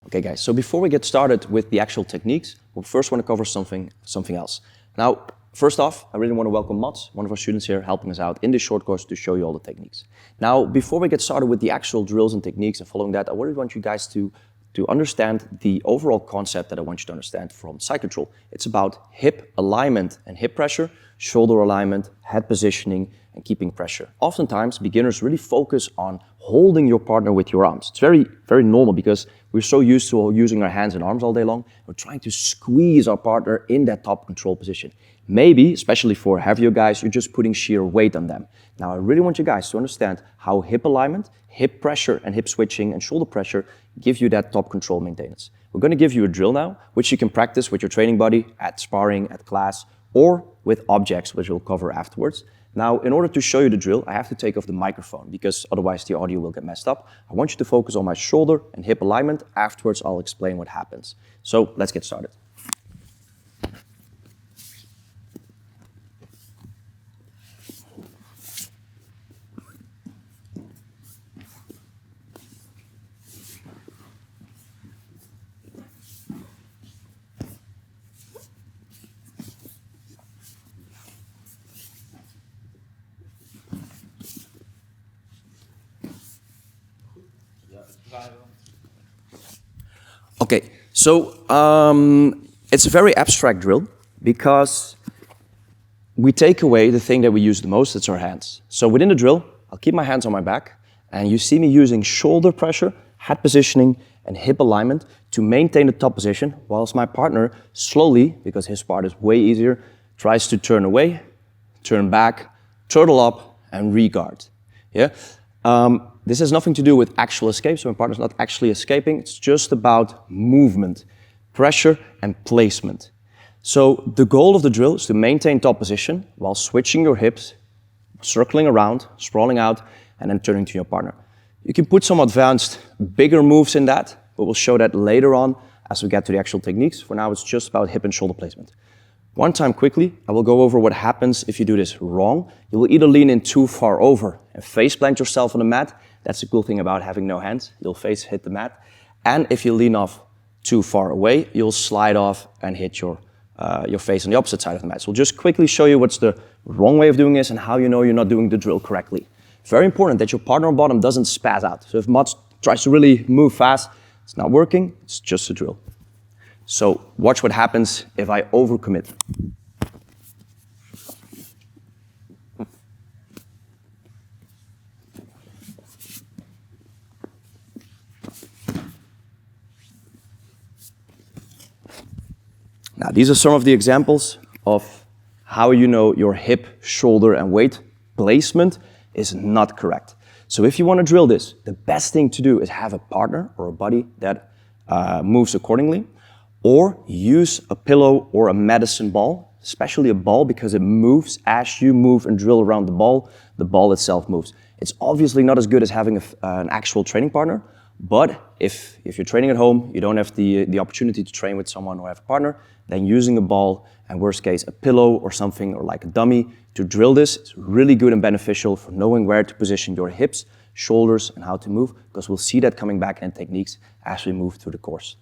Okay guys, so before we get started with the actual techniques, we first want to cover something else. Now, first off, I really want to welcome Mats, one of our students here, helping us out in this short course to show you all the techniques. Now, before we get started with the actual drills and techniques and following that, I really want you guys to understand the overall concept that I want you to understand from side control. It's about hip alignment and hip pressure, shoulder alignment, head positioning, and keeping pressure. Oftentimes, beginners really focus on holding your partner with your arms. It's very, very normal because we're so used to using our hands and arms all day long. We're trying to squeeze our partner in that top control position. Maybe, especially for heavier guys, you're just putting sheer weight on them. Now, I really want you guys to understand how hip alignment, hip pressure, and hip switching and shoulder pressure give you that top control maintenance. We're going to give you a drill now, which you can practice with your training buddy at sparring, at class, or with objects, which we'll cover afterwards. Now, in order to show you the drill, I have to take off the microphone because otherwise the audio will get messed up. I want you to focus on my shoulder and hip alignment. Afterwards, I'll explain what happens. So let's get started. Okay, so it's a very abstract drill because we take away the thing that we use the most, it's our hands. So within the drill, I'll keep my hands on my back and you see me using shoulder pressure, head positioning, and hip alignment to maintain the top position, whilst my partner slowly, because his part is way easier, tries to turn away, turn back, turtle up, and re-guard. Yeah? This has nothing to do with actual escape, so my partner's not actually escaping. It's just about movement, pressure, and placement. So the goal of the drill is to maintain top position while switching your hips, circling around, sprawling out, and then turning to your partner. You can put some advanced, bigger moves in that, but we'll show that later on as we get to the actual techniques. For now, it's just about hip and shoulder placement. One time quickly, I will go over what happens if you do this wrong. You will either lean in too far over and face plant yourself on the mat. That's the cool thing about having no hands. You'll face hit the mat. And if you lean off too far away, you'll slide off and hit your face on the opposite side of the mat. So we'll just quickly show you what's the wrong way of doing this and how you know you're not doing the drill correctly. Very important that your partner on bottom doesn't spaz out. So if Mats tries to really move fast, it's not working, it's just a drill. So watch what happens if I overcommit. Now, these are some of the examples of how you know your hip, shoulder, and weight placement is not correct. So if you want to drill this, the best thing to do is have a partner or a buddy that moves accordingly, or use a pillow or a medicine ball, especially a ball because it moves as you move and drill around the ball itself moves. It's obviously not as good as having an actual training partner, but if you're training at home, you don't have the opportunity to train with someone or have a partner, then using a ball and worst case a pillow or something or like a dummy to drill this is really good and beneficial for knowing where to position your hips, shoulders, and how to move, because we'll see that coming back in techniques as we move through the course.